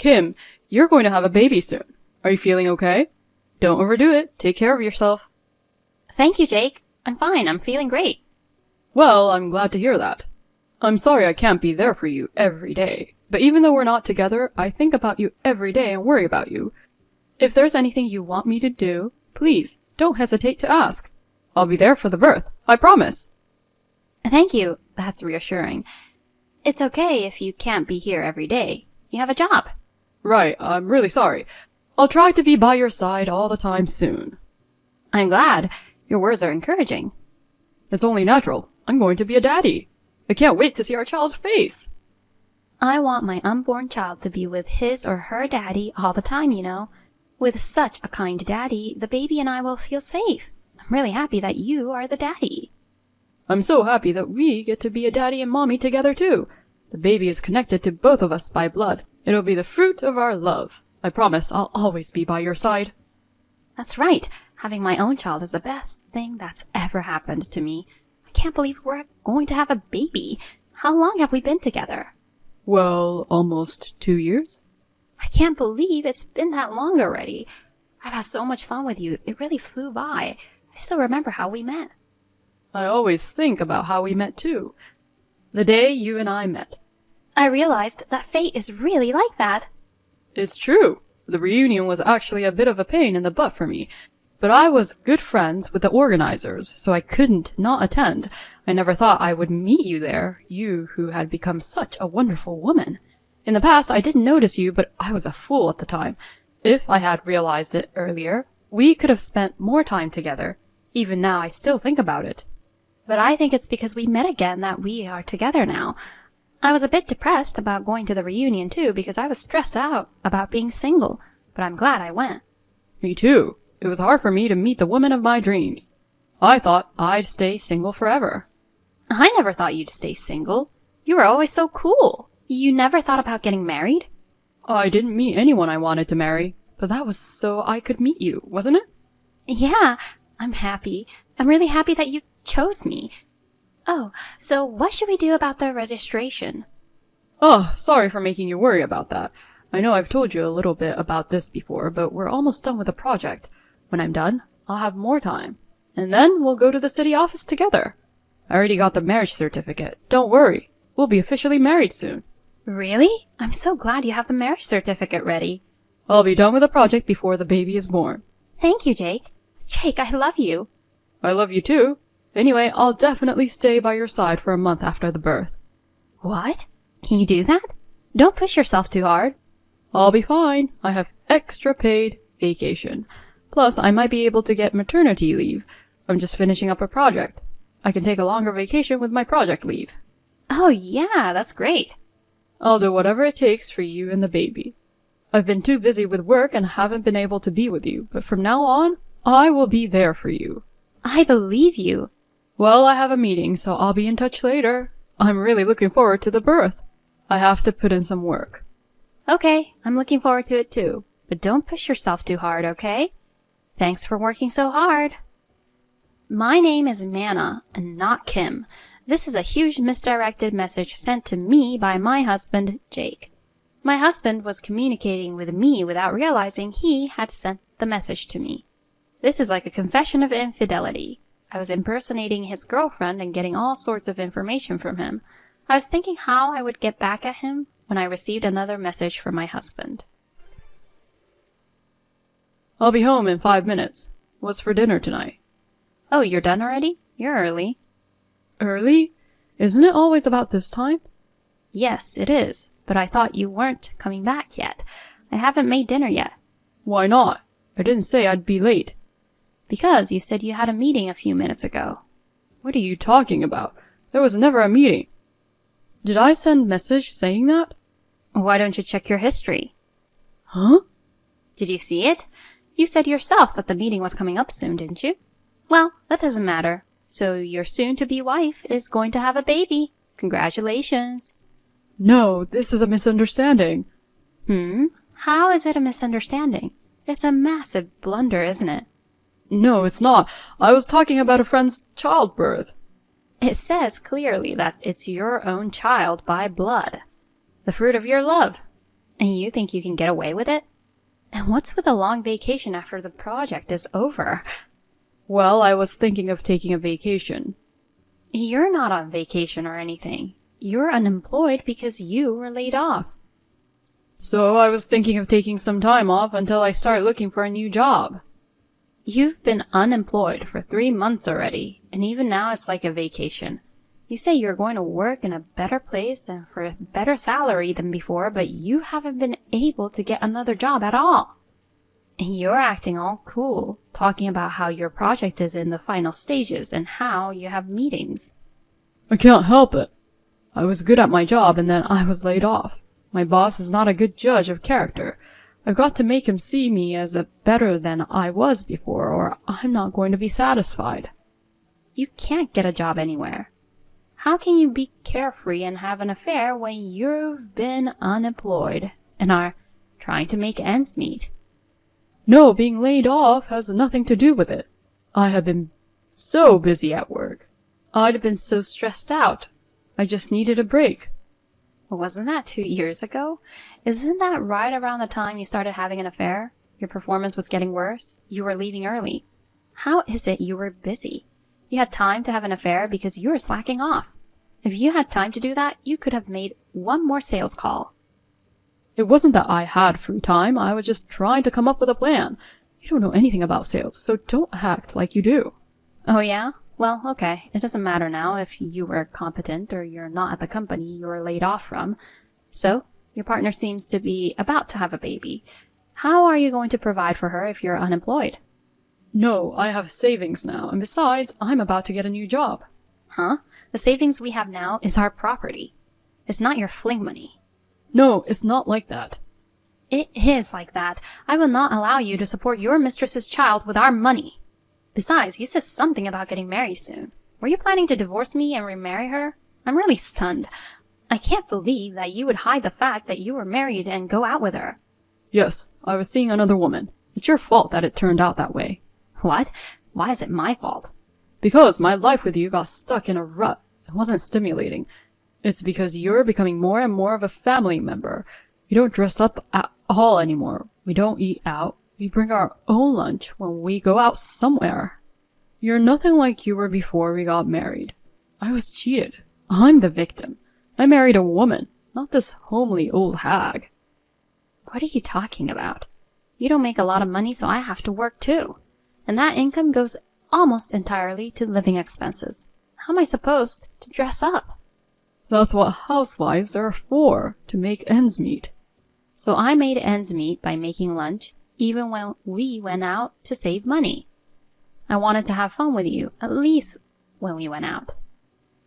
Kim, you're going to have a baby soon. Are you feeling okay? Don't overdo it. Take care of yourself. Thank you, Jake. I'm fine. I'm feeling great. Well, I'm glad to hear that. I'm sorry I can't be there for you every day, but even though we're not together, I think about you every day and worry about you. If there's anything you want me to do, please, don't hesitate to ask. I'll be there for the birth. I promise. Thank you. That's reassuring. It's okay if you can't be here every day. You have a job. Right, I'm really sorry. I'll try to be by your side all the time soon. I'm glad. Your words are encouraging. It's only natural. I'm going to be a daddy. I can't wait to see our child's face. I want my unborn child to be with his or her daddy all the time, you know. With such a kind daddy, the baby and I will feel safe. I'm really happy that you are the daddy. I'm so happy that we get to be a daddy and mommy together too. The baby is connected to both of us by blood. It'll be the fruit of our love. I promise I'll always be by your side. That's right. Having my own child is the best thing that's ever happened to me. I can't believe we're going to have a baby. How long have we been together? Well, almost 2 years. I can't believe it's been that long already. I've had so much fun with you. It really flew by. I still remember how we met. I always think about how we met too. The day you and I met. I realized that fate is really like that. It's true. The reunion was actually a bit of a pain in the butt for me. But I was good friends with the organizers, so I couldn't not attend. I never thought I would meet you there, you who had become such a wonderful woman. In the past, I didn't notice you, but I was a fool at the time. If I had realized it earlier, we could have spent more time together. Even now, I still think about it. But I think it's because we met again that we are together now. I was a bit depressed about going to the reunion too, because I was stressed out about being single, but I'm glad I went. Me too. It was hard for me to meet the woman of my dreams. I thought I'd stay single forever. I never thought you'd stay single. You were always so cool. You never thought about getting married? I didn't meet anyone I wanted to marry, but that was so I could meet you, wasn't it? Yeah, I'm happy. I'm really happy that you chose me. Oh, so what should we do about the registration? Oh, sorry for making you worry about that. I know I've told you a little bit about this before, but we're almost done with the project. When I'm done, I'll have more time. And then we'll go to the city office together. I already got the marriage certificate. Don't worry. We'll be officially married soon. Really? I'm so glad you have the marriage certificate ready. I'll be done with the project before the baby is born. Thank you, Jake. Jake, I love you. I love you too. Anyway, I'll definitely stay by your side for a month after the birth. What? Can you do that? Don't push yourself too hard. I'll be fine. I have extra paid vacation. Plus, I might be able to get maternity leave. I'm just finishing up a project. I can take a longer vacation with my project leave. Oh yeah, that's great. I'll do whatever it takes for you and the baby. I've been too busy with work and haven't been able to be with you, but from now on, I will be there for you. I believe you. Well, I have a meeting, so I'll be in touch later. I'm really looking forward to the birth. I have to put in some work. Okay, I'm looking forward to it too. But don't push yourself too hard, okay? Thanks for working so hard. My name is Manna, and not Kim. This is a huge misdirected message sent to me by my husband, Jake. My husband was communicating with me without realizing he had sent the message to me. This is like a confession of infidelity. I was impersonating his girlfriend and getting all sorts of information from him. I was thinking how I would get back at him when I received another message from my husband. I'll be home in 5 minutes. What's for dinner tonight? Oh, you're done already? You're early. Early? Isn't it always about this time? Yes, it is, but I thought you weren't coming back yet. I haven't made dinner yet. Why not? I didn't say I'd be late. Because you said you had a meeting a few minutes ago. What are you talking about? There was never a meeting. Did I send message saying that? Why don't you check your history? Huh? Did you see it? You said yourself that the meeting was coming up soon, didn't you? Well, that doesn't matter. So your soon-to-be wife is going to have a baby. Congratulations. No, this is a misunderstanding. How is it a misunderstanding? It's a massive blunder, isn't it? No, it's not. I was talking about a friend's childbirth. It says clearly that it's your own child by blood. The fruit of your love. And you think you can get away with it? And what's with a long vacation after the project is over? Well, I was thinking of taking a vacation. You're not on vacation or anything. You're unemployed because you were laid off. So I was thinking of taking some time off until I start looking for a new job. You've been unemployed for 3 months already, and even now it's like a vacation. You say you're going to work in a better place and for a better salary than before, but you haven't been able to get another job at all. And you're acting all cool, talking about how your project is in the final stages and how you have meetings. I can't help it. I was good at my job and then I was laid off. My boss is not a good judge of character. I've got to make him see me as a better than I was before, or I'm not going to be satisfied. You can't get a job anywhere. How can you be carefree and have an affair when you've been unemployed and are trying to make ends meet? No, being laid off has nothing to do with it. I have been so busy at work. I'd been so stressed out. I just needed a break. Wasn't that 2 years ago? Isn't that right around the time you started having an affair? Your performance was getting worse. You were leaving early. How is it you were busy? You had time to have an affair because you were slacking off. If you had time to do that, you could have made one more sales call. It wasn't that I had free time. I was just trying to come up with a plan. You don't know anything about sales, so don't act like you do. Oh yeah? Well, okay. It doesn't matter now if you were competent or you're not at the company you were laid off from. So, your partner seems to be about to have a baby. How are you going to provide for her if you're unemployed? No, I have savings now, and besides, I'm about to get a new job. Huh? The savings we have now is our property. It's not your fling money. No, it's not like that. It is like that. I will not allow you to support your mistress's child with our money. Besides, you said something about getting married soon. Were you planning to divorce me and remarry her? I'm really stunned. I can't believe that you would hide the fact that you were married and go out with her. Yes, I was seeing another woman. It's your fault that it turned out that way. What? Why is it my fault? Because my life with you got stuck in a rut. It wasn't stimulating. It's because you're becoming more and more of a family member. You don't dress up at all anymore. We don't eat out. We bring our own lunch when we go out somewhere. You're nothing like you were before we got married. I was cheated. I'm the victim. I married a woman, not this homely old hag. What are you talking about? You don't make a lot of money, so I have to work too. And that income goes almost entirely to living expenses. How am I supposed to dress up? That's what housewives are for, to make ends meet. So I made ends meet by making lunch, even when we went out to save money. I wanted to have fun with you, at least when we went out.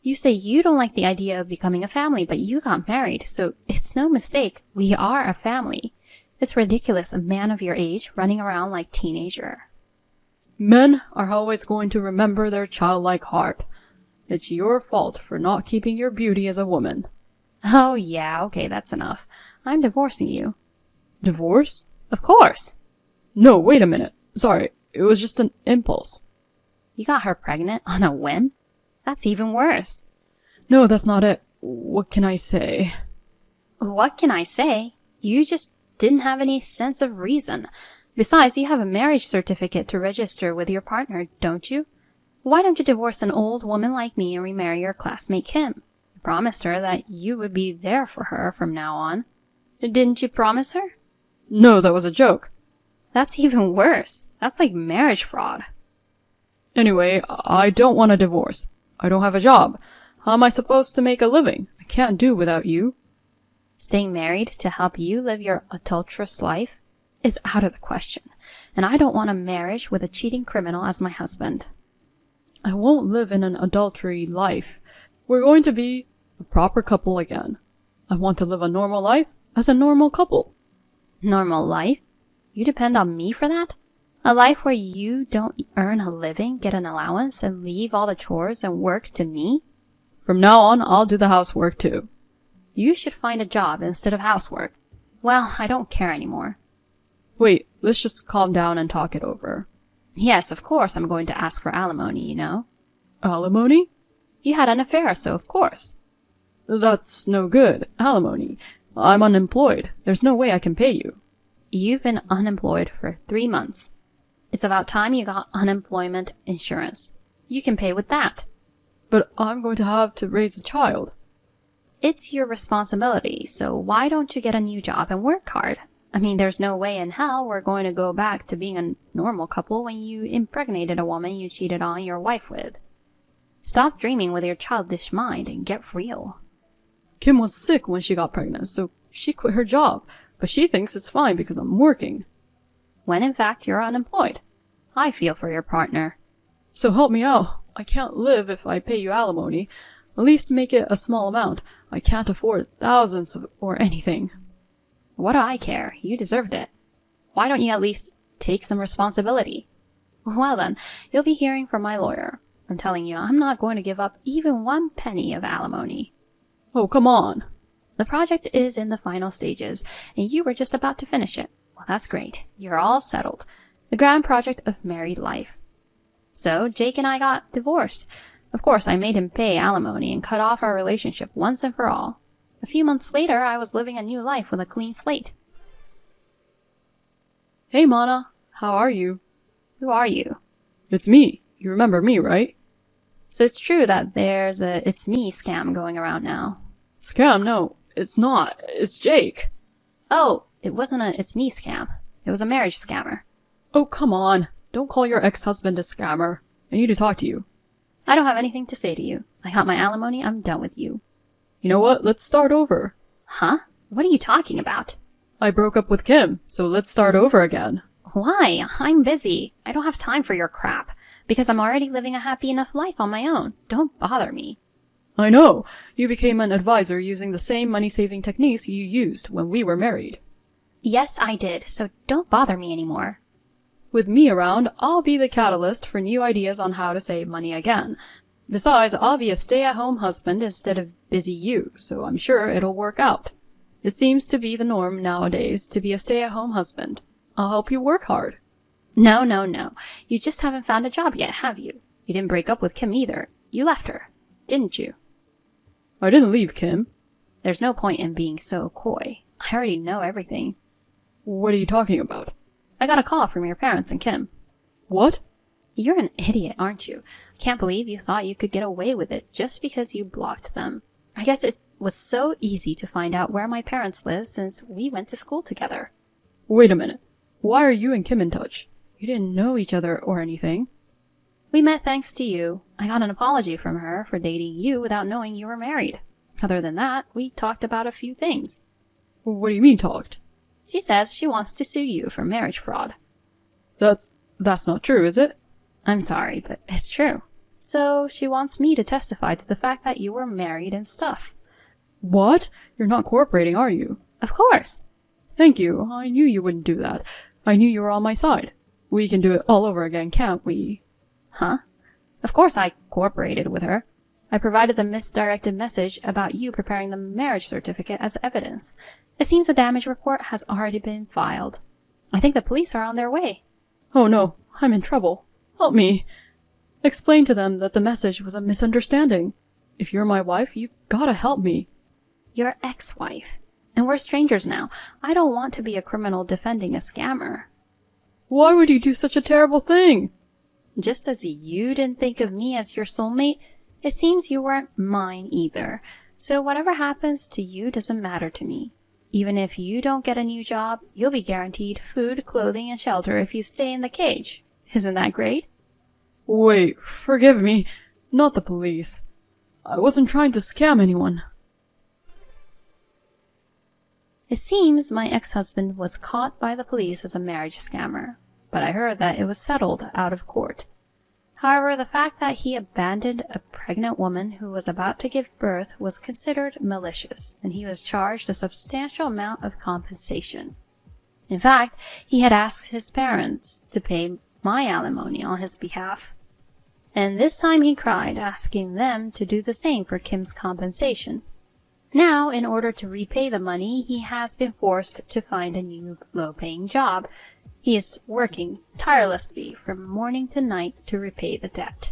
You say you don't like the idea of becoming a family, but you got married, so it's no mistake. We are a family. It's ridiculous, a man of your age running around like teenager. Men are always going to remember their childlike heart. It's your fault for not keeping your beauty as a woman. Oh yeah, okay, that's enough. I'm divorcing you. Divorce? Of course. No, wait a minute. Sorry, it was just an impulse. You got her pregnant on a whim? That's even worse. No, that's not it. What can I say? What can I say? You just didn't have any sense of reason. Besides, you have a marriage certificate to register with your partner, don't you? Why don't you divorce an old woman like me and remarry your classmate Kim? You promised her that you would be there for her from now on. Didn't you promise her? No, that was a joke. That's even worse. That's like marriage fraud. Anyway, I don't want a divorce. I don't have a job. How am I supposed to make a living? I can't do without you. Staying married to help you live your adulterous life is out of the question, and I don't want a marriage with a cheating criminal as my husband. I won't live in an adultery life. We're going to be a proper couple again. I want to live a normal life as a normal couple. Normal life? You depend on me for that? A life where you don't earn a living, get an allowance, and leave all the chores and work to me? From now on, I'll do the housework too. You should find a job instead of housework. Well, I don't care anymore. Wait, let's just calm down and talk it over. Yes, of course I'm going to ask for alimony, you know. Alimony? You had an affair, so of course. That's no good. Alimony. I'm unemployed. There's no way I can pay you. You've been unemployed for 3 months. It's about time you got unemployment insurance. You can pay with that. But I'm going to have to raise a child. It's your responsibility, so why don't you get a new job and work hard? I mean, there's no way in hell we're going to go back to being a normal couple when you impregnated a woman you cheated on your wife with. Stop dreaming with your childish mind and get real. Kim was sick when she got pregnant, so she quit her job, but she thinks it's fine because I'm working. When in fact you're unemployed. I feel for your partner. So help me out. I can't live if I pay you alimony. At least make it a small amount. I can't afford thousands or anything. What do I care? You deserved it. Why don't you at least take some responsibility? Well then, you'll be hearing from my lawyer. I'm telling you, I'm not going to give up even 1 penny of alimony. Oh, come on. The project is in the final stages, and you were just about to finish it. Well, that's great. You're all settled. The grand project of married life. So, Jake and I got divorced. Of course, I made him pay alimony and cut off our relationship once and for all. A few months later, I was living a new life with a clean slate. Hey, Mana. How are you? Who are you? It's me. You remember me, right? So it's true that there's a "it's me" scam going around now. Scam? No, it's not. It's Jake. Oh, it wasn't a "it's me" scam. It was a marriage scammer. Oh, come on. Don't call your ex-husband a scammer. I need to talk to you. I don't have anything to say to you. I got my alimony. I'm done with you. You know what? Let's start over. Huh? What are you talking about? I broke up with Kim, so let's start over again. Why? I'm busy. I don't have time for your crap. Because I'm already living a happy enough life on my own. Don't bother me. I know. You became an advisor using the same money-saving techniques you used when we were married. Yes, I did, so don't bother me anymore. With me around, I'll be the catalyst for new ideas on how to save money again. Besides, I'll be a stay-at-home husband instead of busy you, so I'm sure it'll work out. It seems to be the norm nowadays to be a stay-at-home husband. I'll help you work hard. No, no, no. You just haven't found a job yet, have you? You didn't break up with Kim either. You left her, didn't you? I didn't leave Kim. There's no point in being so coy. I already know everything. What are you talking about? I got a call from your parents and Kim. What? You're an idiot, aren't you? Can't believe you thought you could get away with it just because you blocked them. I guess it was so easy to find out where my parents live since we went to school together. Wait a minute. Why are you and Kim in touch? You didn't know each other or anything. We met thanks to you. I got an apology from her for dating you without knowing you were married. Other than that, we talked about a few things. What do you mean talked? She says she wants to sue you for marriage fraud. That's not true, is it? I'm sorry, but it's true. So she wants me to testify to the fact that you were married and stuff. What? You're not cooperating, are you? Of course. Thank you. I knew you wouldn't do that. I knew you were on my side. We can do it all over again, can't we? Huh? Of course I cooperated with her. I provided the misdirected message about you preparing the marriage certificate as evidence. It seems the damage report has already been filed. I think the police are on their way. Oh no, I'm in trouble. Help me. Explain to them that the message was a misunderstanding. If you're my wife, you gotta help me. Your ex-wife. And we're strangers now. I don't want to be a criminal defending a scammer. Why would you do such a terrible thing? Just as you didn't think of me as your soulmate, it seems you weren't mine either. So whatever happens to you doesn't matter to me. Even if you don't get a new job, you'll be guaranteed food, clothing, and shelter if you stay in the cage. Isn't that great? Wait, forgive me. Not the police. I wasn't trying to scam anyone. It seems my ex-husband was caught by the police as a marriage scammer, but I heard that it was settled out of court. However, the fact that he abandoned a pregnant woman who was about to give birth was considered malicious, and he was charged a substantial amount of compensation. In fact, he had asked his parents to pay my alimony on his behalf. And this time he cried, asking them to do the same for Kim's compensation. Now, in order to repay the money, he has been forced to find a new low-paying job. He is working tirelessly from morning to night to repay the debt.